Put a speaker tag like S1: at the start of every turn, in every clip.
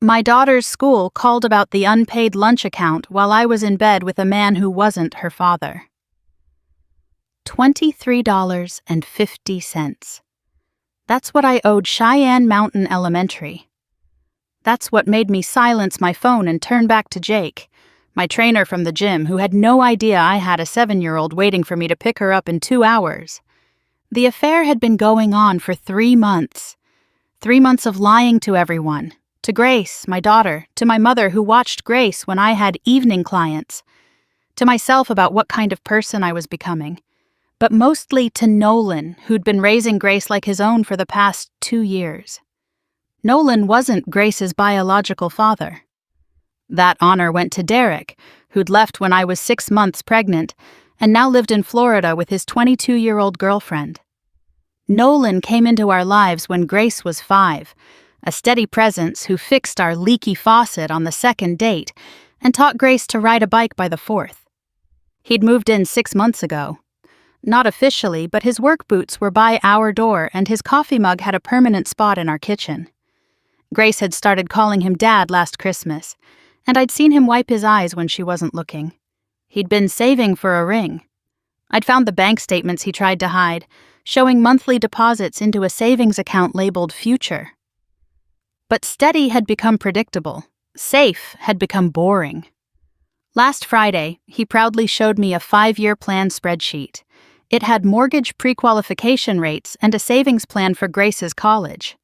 S1: My daughter's school called about the unpaid lunch account while I was in bed with a man who wasn't her father. $23.50. That's what I owed Cheyenne Mountain Elementary. That's what made me silence my phone and turn back to Jake, my trainer from the gym, who had no idea I had a 7-year-old waiting for me to pick her up in 2 hours. The affair had been going on for 3 months. 3 months of lying to everyone. To Grace, my daughter, to my mother who watched Grace when I had evening clients, to myself about what kind of person I was becoming, but mostly to Nolan, who'd been raising Grace like his own for the past 2 years. Nolan wasn't Grace's biological father. That honor went to Derek, who'd left when I was 6 months pregnant and now lived in Florida with his 22-year-old girlfriend. Nolan came into our lives when Grace was 5, a steady presence who fixed our leaky faucet on the 2nd date and taught Grace to ride a bike by the 4th. He'd moved in 6 months ago. Not officially, but his work boots were by our door and his coffee mug had a permanent spot in our kitchen. Grace had started calling him Dad last Christmas, and I'd seen him wipe his eyes when she wasn't looking. He'd been saving for a ring. I'd found the bank statements he tried to hide, showing monthly deposits into a savings account labeled Future. But steady had become predictable. Safe had become boring. Last Friday, he proudly showed me a 5-year plan spreadsheet. It had mortgage pre-qualification rates and a savings plan for Grace's college.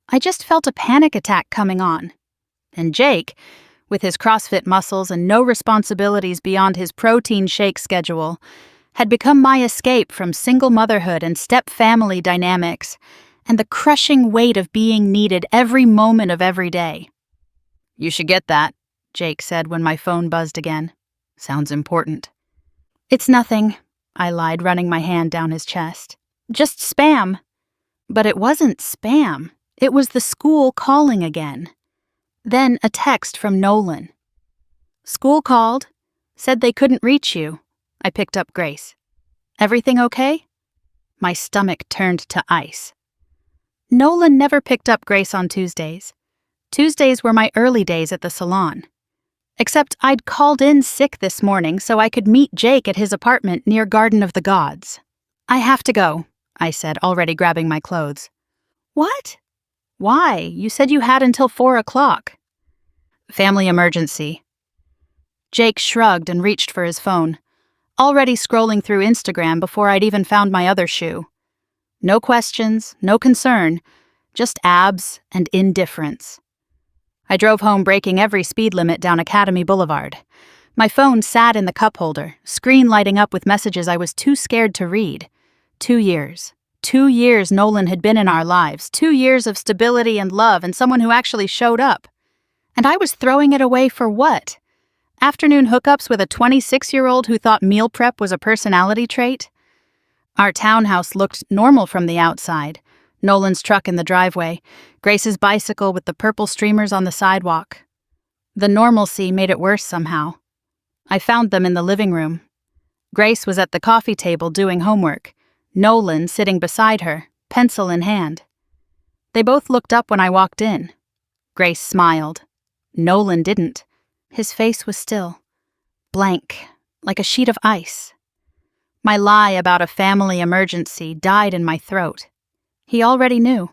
S1: I just felt a panic attack coming on. And Jake, with his CrossFit muscles and no responsibilities beyond his protein shake schedule, had become my escape from single motherhood and step-family dynamics, and the crushing weight of being needed every moment of every day. "You should get that," Jake said when my phone buzzed again. "Sounds important." "It's nothing," I lied, running my hand down his chest. "Just spam." But it wasn't spam. It was the school calling again. Then a text from Nolan. "School called. Said they couldn't reach you." I picked up Grace. "Everything okay?" My stomach turned to ice. Nolan never picked up Grace on Tuesdays. Tuesdays were my early days at the salon. Except I'd called in sick this morning so I could meet Jake at his apartment near Garden of the Gods. "I have to go," I said, already grabbing my clothes. "What?" "Why? You said you had until 4 o'clock. "Family emergency." Jake shrugged and reached for his phone, already scrolling through Instagram before I'd even found my other shoe. No questions, no concern, just abs and indifference. I drove home breaking every speed limit down Academy Boulevard. My phone sat in the cup holder, screen lighting up with messages I was too scared to read. 2 years. 2 years Nolan had been in our lives, 2 years of stability and love and someone who actually showed up. And I was throwing it away for what? Afternoon hookups with a 26-year-old who thought meal prep was a personality trait? Our townhouse looked normal from the outside. Nolan's truck in the driveway, Grace's bicycle with the purple streamers on the sidewalk. The normalcy made it worse somehow. I found them in the living room. Grace was at the coffee table doing homework, Nolan sitting beside her, pencil in hand. They both looked up when I walked in. Grace smiled. Nolan didn't. His face was still. Blank, like a sheet of ice. My lie about a family emergency died in my throat. He already knew.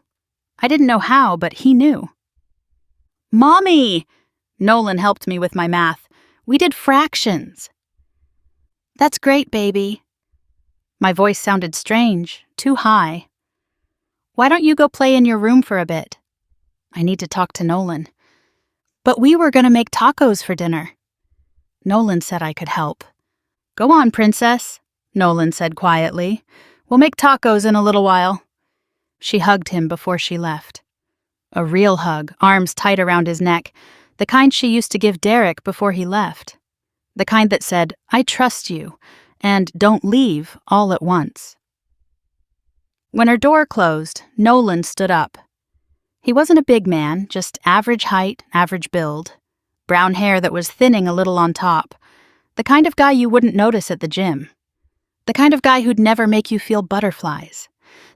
S1: I didn't know how, but he knew. "Mommy!" Nolan helped me with my math. "We did fractions." "That's great, baby." My voice sounded strange, too high. "Why don't you go play in your room for a bit?" I need to talk to Nolan. "But we were going to make tacos for dinner." Nolan said I could help. "Go on, princess," Nolan said quietly. "We'll make tacos in a little while." She hugged him before she left. A real hug, arms tight around his neck, the kind she used to give Derek before he left. The kind that said, "I trust you," and "don't leave," all at once. When her door closed, Nolan stood up. He wasn't a big man, just average height, average build. Brown hair that was thinning a little on top. The kind of guy you wouldn't notice at the gym. The kind of guy who'd never make you feel butterflies.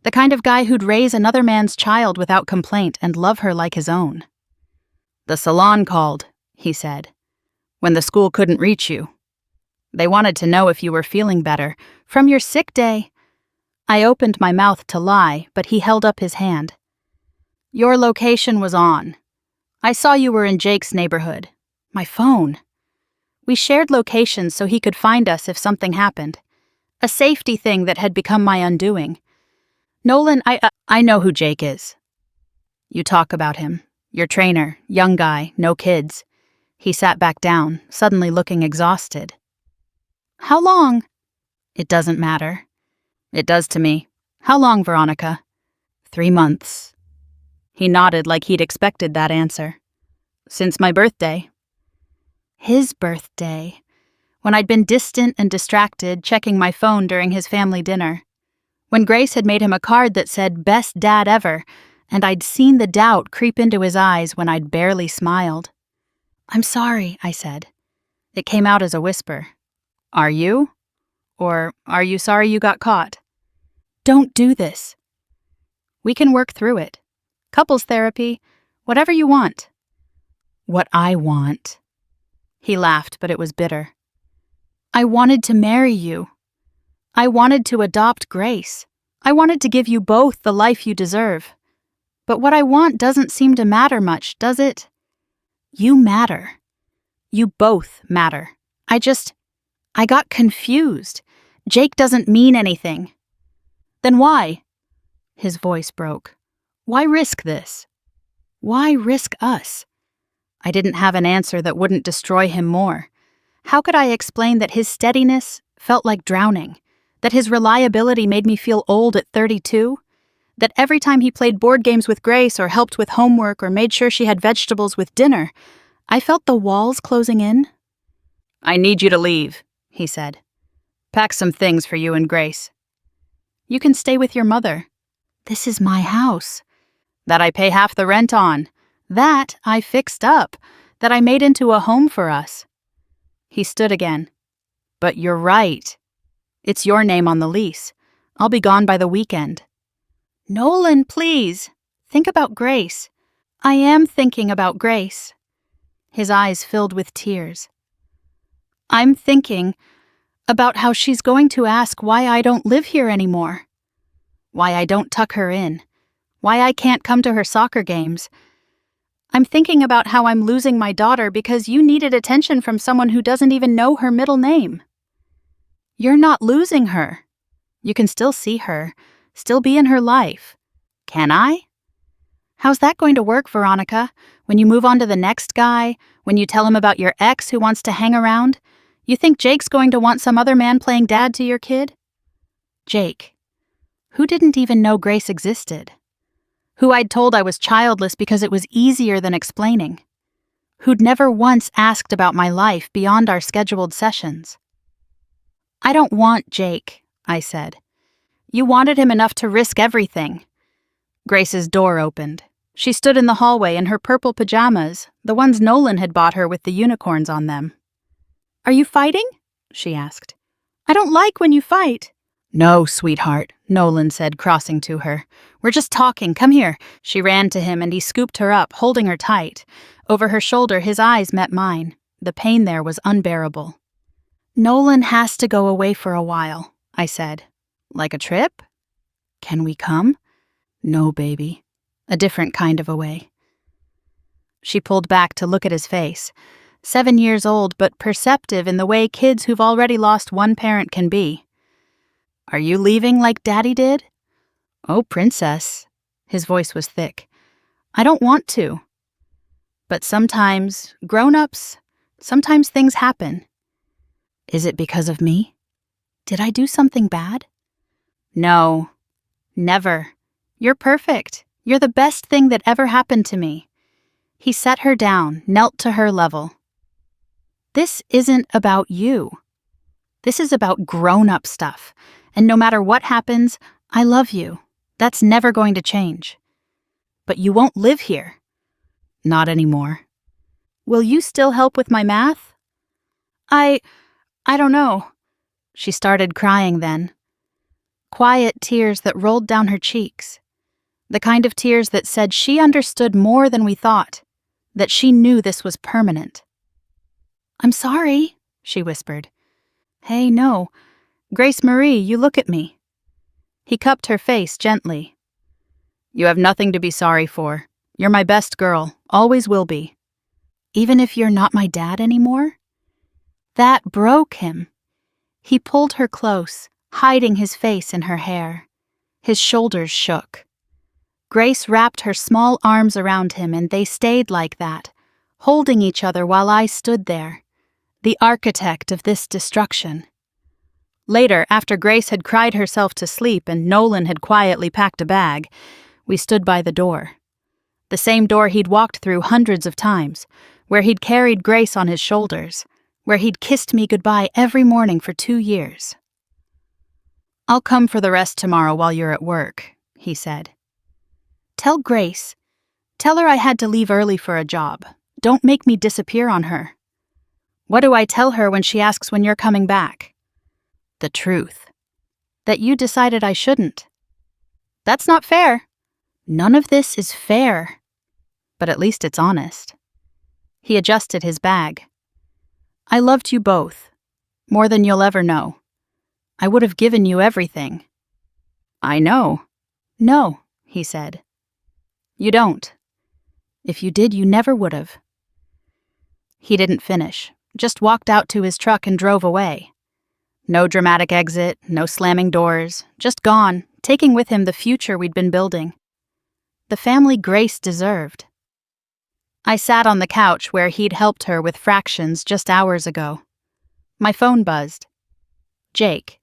S1: The kind of guy who'd raise another man's child without complaint and love her like his own. "The salon called," he said, "when the school couldn't reach you. They wanted to know if you were feeling better from your sick day." I opened my mouth to lie, but he held up his hand. "Your location was on. I saw you were in Jake's neighborhood. My phone. We shared locations so he could find us if something happened. A safety thing that had become my undoing. Nolan, I know who Jake is. You talk about him. Your trainer, young guy, no kids." He sat back down, suddenly looking exhausted. "How long?" "It doesn't matter." "It does to me. How long, Veronica?" 3 months. He nodded like he'd expected that answer. "Since my birthday." His birthday. When I'd been distant and distracted, checking my phone during his family dinner. When Grace had made him a card that said, "Best dad ever," and I'd seen the doubt creep into his eyes when I'd barely smiled. "I'm sorry," I said. It came out as a whisper. "Are you? Or are you sorry you got caught?" "Don't do this." "We can work through it. Couples therapy, whatever you want." "What I want." He laughed, but it was bitter. "I wanted to marry you. I wanted to adopt Grace. I wanted to give you both the life you deserve. But what I want doesn't seem to matter much, does it? You matter. You both matter. I got confused. Jake doesn't mean anything." "Then why?" His voice broke. "Why risk this? Why risk us?" I didn't have an answer that wouldn't destroy him more. How could I explain that his steadiness felt like drowning? That his reliability made me feel old at 32? That every time he played board games with Grace or helped with homework or made sure she had vegetables with dinner, I felt the walls closing in? "I need you to leave," he said. "Pack some things for you and Grace." "You can stay with your mother." "This is my house." "That I pay half the rent on. That I fixed up. That I made into a home for us." He stood again. "But you're right. It's your name on the lease. I'll be gone by the weekend." "Nolan, please. Think about Grace." "I am thinking about Grace." His eyes filled with tears. "I'm thinking about how she's going to ask why I don't live here anymore. Why I don't tuck her in. Why I can't come to her soccer games. I'm thinking about how I'm losing my daughter because you needed attention from someone who doesn't even know her middle name. You're not losing her. You can still see her, still be in her life. Can I? How's that going to work, Veronica? When you move on to the next guy, when you tell him about your ex who wants to hang around, you think Jake's going to want some other man playing dad to your kid? Jake, who didn't even know Grace existed. Who I'd told I was childless because it was easier than explaining. Who'd never once asked about my life beyond our scheduled sessions. "I don't want Jake," I said. "You wanted him enough to risk everything." Grace's door opened. She stood in the hallway in her purple pajamas, the ones Nolan had bought her with the unicorns on them. "Are you fighting?" she asked. "I don't like when you fight." "No, sweetheart," Nolan said, crossing to her. "We're just talking. Come here." She ran to him and he scooped her up, holding her tight. Over her shoulder, his eyes met mine. The pain there was unbearable. "Nolan has to go away for a while," I said. "Like a trip? Can we come?" "No, baby. A different kind of away." She pulled back to look at his face. 7 years old, but perceptive in the way kids who've already lost one parent can be. "Are you leaving like Daddy did?" "Oh, princess." His voice was thick. "I don't want to. But sometimes, grown-ups, sometimes things happen." "Is it because of me? Did I do something bad?" "No. Never. You're perfect. You're the best thing that ever happened to me." He set her down, knelt to her level. "This isn't about you. This is about grown-up stuff. And no matter what happens, I love you. That's never going to change. But you won't live here." "Not anymore." "Will you still help with my math?" I don't know." She started crying then. Quiet tears that rolled down her cheeks. The kind of tears that said she understood more than we thought. that she knew this was permanent. "I'm sorry," she whispered. "Hey, no. Grace Marie, you look at me." He cupped her face gently. "You have nothing to be sorry for. You're my best girl, always will be." "Even if you're not my dad anymore?" That broke him. He pulled her close, hiding his face in her hair. His shoulders shook. Grace wrapped her small arms around him, and they stayed like that, holding each other while I stood there, the architect of this destruction. Later, after Grace had cried herself to sleep and Nolan had quietly packed a bag, we stood by the door. The same door he'd walked through hundreds of times, where he'd carried Grace on his shoulders, where he'd kissed me goodbye every morning for 2 years. "I'll come for the rest tomorrow while you're at work," he said. "Tell Grace. Tell her I had to leave early for a job. Don't make me disappear on her." "What do I tell her when she asks when you're coming back?" "The truth. That you decided I shouldn't." "That's not fair." "None of this is fair. But at least it's honest." He adjusted his bag. "I loved you both. More than you'll ever know. I would have given you everything." "I know." "No," he said. "You don't. If you did, you never would have." He didn't finish, just walked out to his truck and drove away. No dramatic exit, no slamming doors, just gone, taking with him the future we'd been building. The family Grace deserved. I sat on the couch where he'd helped her with fractions just hours ago. My phone buzzed. Jake.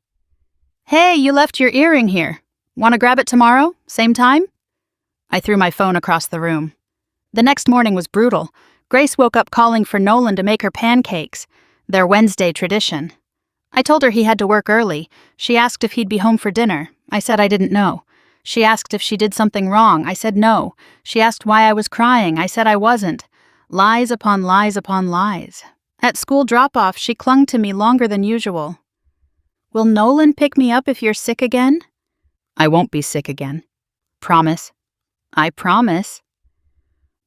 S1: "Hey, you left your earring here. Want to grab it tomorrow? Same time?" I threw my phone across the room. The next morning was brutal. Grace woke up calling for Nolan to make her pancakes, their Wednesday tradition. I told her he had to work early. She asked if he'd be home for dinner. I said I didn't know. She asked if she did something wrong. I said no. She asked why I was crying. I said I wasn't. Lies upon lies upon lies. At school drop-off, she clung to me longer than usual. "Will Nolan pick me up if you're sick again?" "I won't be sick again. Promise." "I promise."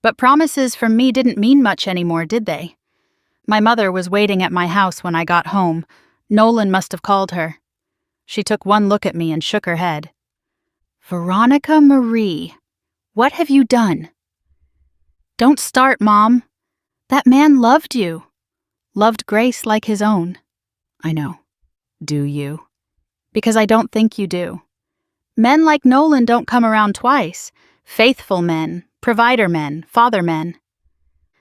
S1: But promises from me didn't mean much anymore, did they? My mother was waiting at my house when I got home. Nolan must have called her. She took one look at me and shook her head. "Veronica Marie, what have you done?" "Don't start, Mom. That man loved you. Loved Grace like his own." "I know. Do you?" "Because I don't think you do. Men like Nolan don't come around twice. Faithful men, provider men, father men.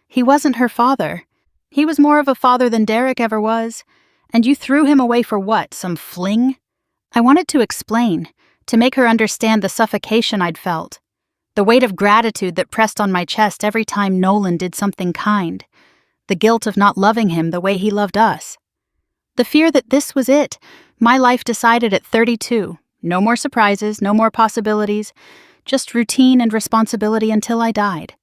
S1: He wasn't her father. He was more of a father than Derek ever was. And you threw him away for what, some fling?" I wanted to explain, to make her understand the suffocation I'd felt, the weight of gratitude that pressed on my chest every time Nolan did something kind, the guilt of not loving him the way he loved us. The fear that this was it, my life decided at 32, no more surprises, no more possibilities, just routine and responsibility until I died.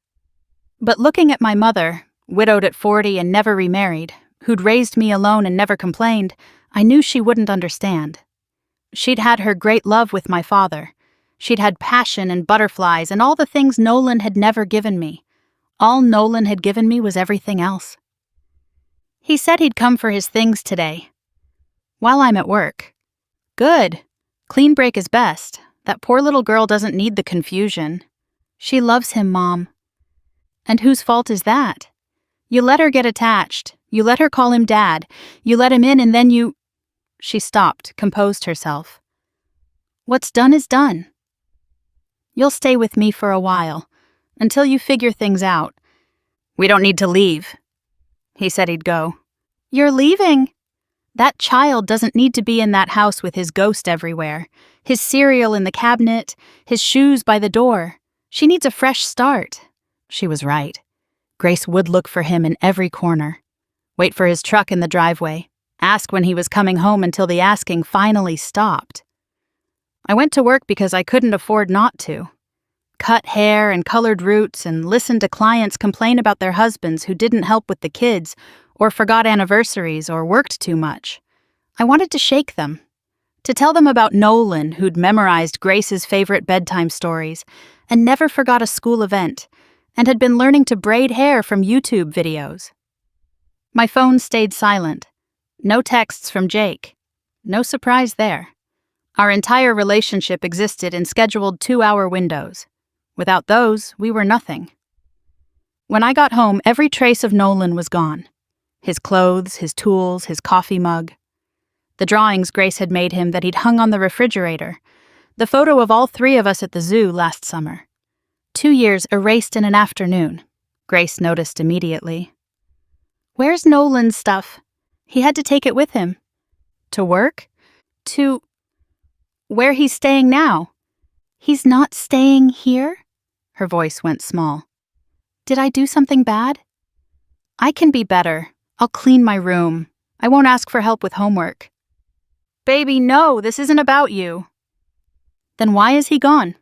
S1: But looking at my mother, widowed at 40 and never remarried, who'd raised me alone and never complained, I knew she wouldn't understand. She'd had her great love with my father. She'd had passion and butterflies and all the things Nolan had never given me. All Nolan had given me was everything else. He said he'd come for his things today. While I'm at work. Good. Clean break is best. That poor little girl doesn't need the confusion. She loves him, Mom. And whose fault is that? You let her get attached. You let her call him Dad. You let him in and then you... She stopped, composed herself. What's done is done. You'll stay with me for a while, until you figure things out. We don't need to leave. He said he'd go. You're leaving? That child doesn't need to be in that house with his ghost everywhere, his cereal in the cabinet, his shoes by the door. She needs a fresh start. She was right. Grace would look for him in every corner. Wait for his truck in the driveway. Ask when he was coming home until the asking finally stopped. I went to work because I couldn't afford not to. Cut hair and colored roots and listened to clients complain about their husbands who didn't help with the kids or forgot anniversaries or worked too much. I wanted to shake them. To tell them about Nolan, who'd memorized Grace's favorite bedtime stories and never forgot a school event, and had been learning to braid hair from YouTube videos. My phone stayed silent. No texts from Jake. No surprise there. Our entire relationship existed in scheduled 2-hour windows. Without those, we were nothing. When I got home, every trace of Nolan was gone. His clothes, his tools, his coffee mug. The drawings Grace had made him that he'd hung on the refrigerator. The photo of all 3 of us at the zoo last summer. 2 years erased in an afternoon. Grace noticed immediately. "Where's Nolan's stuff? He had to take it with him." "To work?" "To where he's staying now." "He's not staying here?" Her voice went small. "Did I do something bad?" "I can be better. I'll clean my room. I won't ask for help with homework." "Baby, no, this isn't about you." "Then why is he gone?"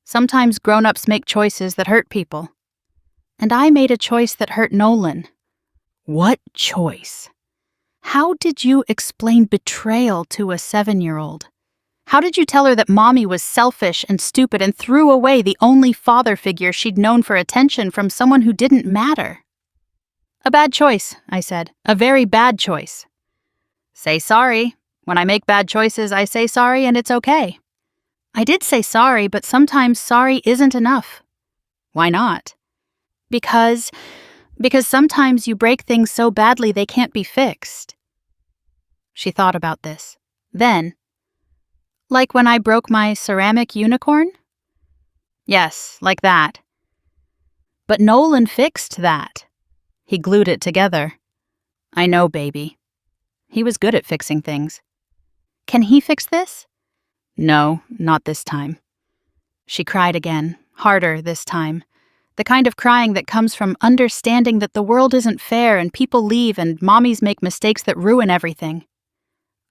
S1: "Sometimes grown-ups make choices that hurt people." "And I made a choice that hurt Nolan." "What choice?" "How did you explain betrayal to a 7-year-old? How did you tell her that Mommy was selfish and stupid and threw away the only father figure she'd known for attention from someone who didn't matter?" "A bad choice," I said. "A very bad choice." "Say sorry. When I make bad choices, I say sorry and it's okay." "I did say sorry, but sometimes sorry isn't enough." "Why not?" Because sometimes you break things so badly they can't be fixed." She thought about this. Then, "Like when I broke my ceramic unicorn?" "Yes, like that." "But Nolan fixed that. He glued it together." "I know, baby. He was good at fixing things." "Can he fix this?" "No, not this time." She cried again, harder this time. The kind of crying that comes from understanding that the world isn't fair and people leave and mommies make mistakes that ruin everything.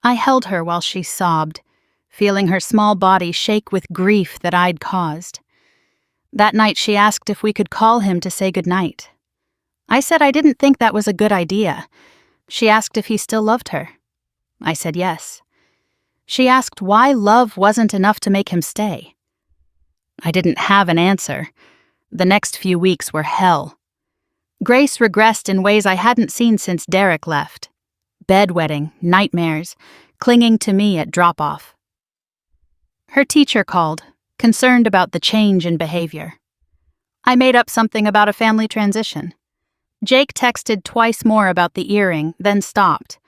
S1: I held her while she sobbed, feeling her small body shake with grief that I'd caused. That night she asked if we could call him to say goodnight. I said I didn't think that was a good idea. She asked if he still loved her. I said yes. She asked why love wasn't enough to make him stay. I didn't have an answer. The next few weeks were hell. Grace regressed in ways I hadn't seen since Derek left. Bedwetting, nightmares, clinging to me at drop-off. Her teacher called, concerned about the change in behavior. I made up something about a family transition. Jake texted twice more about the earring, then stopped.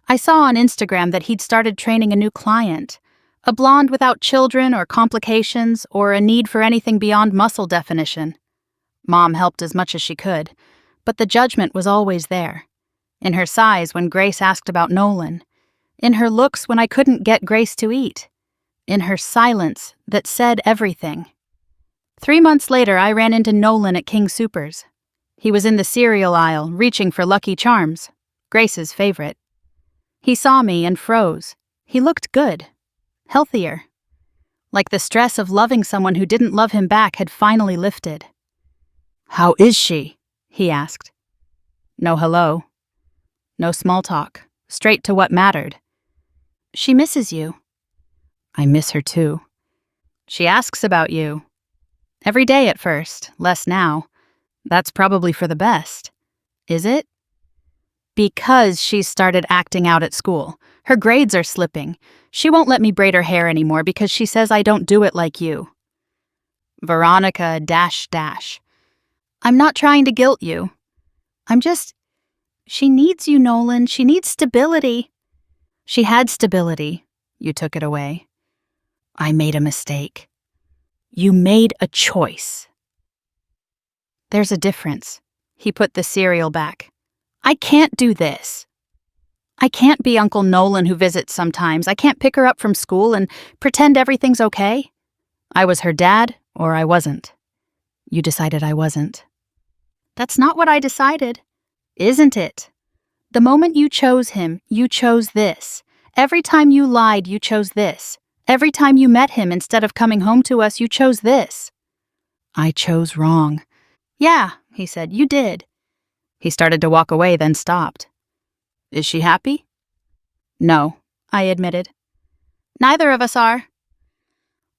S1: I saw on Instagram that he'd started training a new client, a blonde without children or complications or a need for anything beyond muscle definition. Mom helped as much as she could, but the judgment was always there. In her sighs when Grace asked about Nolan. In her looks when I couldn't get Grace to eat. In her silence that said everything. 3 months later, I ran into Nolan at King Soopers. He was in the cereal aisle, reaching for Lucky Charms, Grace's favorite. He saw me and froze. He looked good. Healthier. Like the stress of loving someone who didn't love him back had finally lifted. "How is she?" he asked. No hello. No small talk. Straight to what mattered. "She misses you." "I miss her too." "She asks about you." "Every day at first, less now. That's probably for the best." "Is it?" "Because she's started acting out at school. Her grades are slipping. She won't let me braid her hair anymore because she says I don't do it like you." Veronica ... "I'm not trying to guilt you. I'm just... She needs you, Nolan. She needs stability." "She had stability. You took it away." "I made a mistake." "You made a choice." "There's a difference." He put the cereal back. "I can't do this. I can't be Uncle Nolan who visits sometimes. I can't pick her up from school and pretend everything's okay. I was her dad, or I wasn't." "You decided I wasn't." "That's not what I decided." "Isn't it? The moment you chose him, you chose this. Every time you lied, you chose this. Every time you met him instead of coming home to us, you chose this." "I chose wrong." "Yeah," he said, "you did." He started to walk away, then stopped. "Is she happy?" "No," I admitted. "Neither of us are."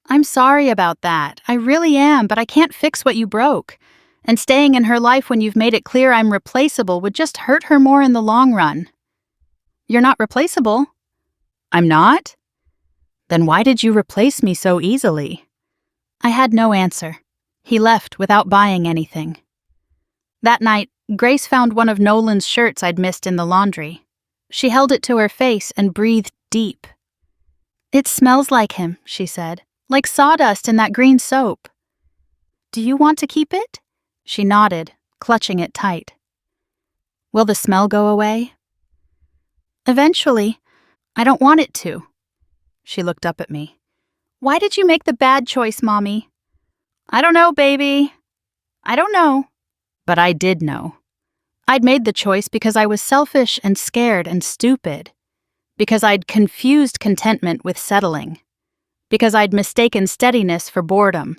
S1: "I'm sorry about that. I really am, but I can't fix what you broke. And staying in her life when you've made it clear I'm replaceable would just hurt her more in the long run. You're not replaceable. I'm not? Then why did you replace me so easily? I had no answer. He left without buying anything. That night, Grace found one of Nolan's shirts I'd missed in the laundry. She held it to her face and breathed deep. It smells like him, she said, like sawdust in that green soap. Do you want to keep it? She nodded, clutching it tight. Will the smell go away? Eventually. I don't want it to. She looked up at me. Why did you make the bad choice, Mommy? I don't know, baby. I don't know. But I did know. I'd made the choice because I was selfish and scared and stupid. Because I'd confused contentment with settling. Because I'd mistaken steadiness for boredom.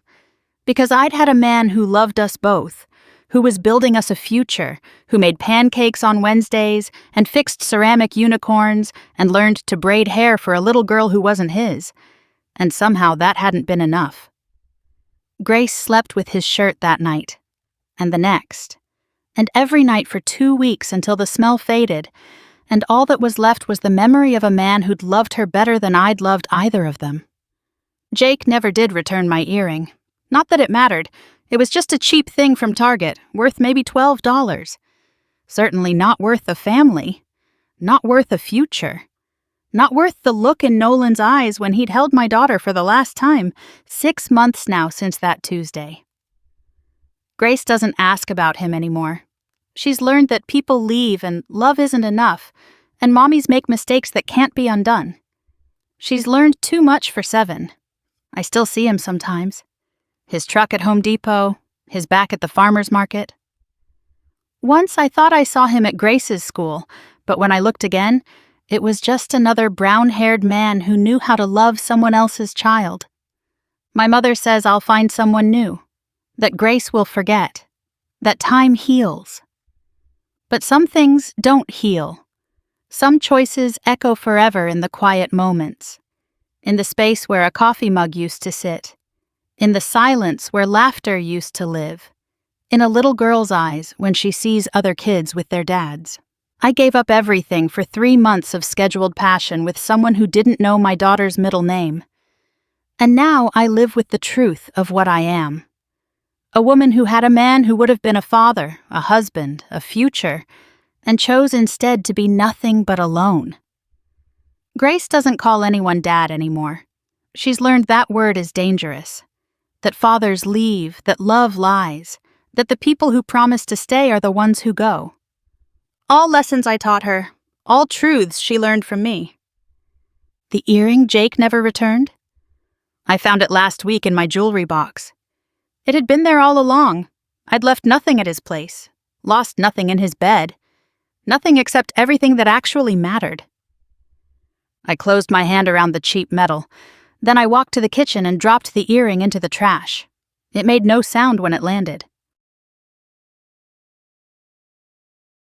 S1: Because I'd had a man who loved us both, who was building us a future, who made pancakes on Wednesdays and fixed ceramic unicorns and learned to braid hair for a little girl who wasn't his. And somehow that hadn't been enough. Grace slept with his shirt that night, and the next, and every night for 2 weeks until the smell faded, and all that was left was the memory of a man who'd loved her better than I'd loved either of them. Jake never did return my earring. Not that it mattered. It was just a cheap thing from Target, worth maybe $12. Certainly not worth a family. Not worth a future. Not worth the look in Nolan's eyes when he'd held my daughter for the last time, 6 months now since that Tuesday. Grace doesn't ask about him anymore. She's learned that people leave and love isn't enough, and mommies make mistakes that can't be undone. She's learned too much for 7. I still see him sometimes. His truck at Home Depot, his back at the farmer's market. Once I thought I saw him at Grace's school, but when I looked again, it was just another brown-haired man who knew how to love someone else's child. My mother says I'll find someone new, that Grace will forget, that time heals. But some things don't heal. Some choices echo forever in the quiet moments, in the space where a coffee mug used to sit, in the silence where laughter used to live, in a little girl's eyes when she sees other kids with their dads. I gave up everything for 3 months of scheduled passion with someone who didn't know my daughter's middle name. And now I live with the truth of what I am. A woman who had a man who would have been a father, a husband, a future, and chose instead to be nothing but alone. Grace doesn't call anyone dad anymore. She's learned that word is dangerous. That fathers leave, that love lies, that the people who promise to stay are the ones who go. All lessons I taught her, all truths she learned from me. The earring Jake never returned? I found it last week in my jewelry box. It had been there all along. I'd left nothing at his place, lost nothing in his bed, nothing except everything that actually mattered. I closed my hand around the cheap metal. Then I walked to the kitchen and dropped the earring into the trash. It made no sound when it landed.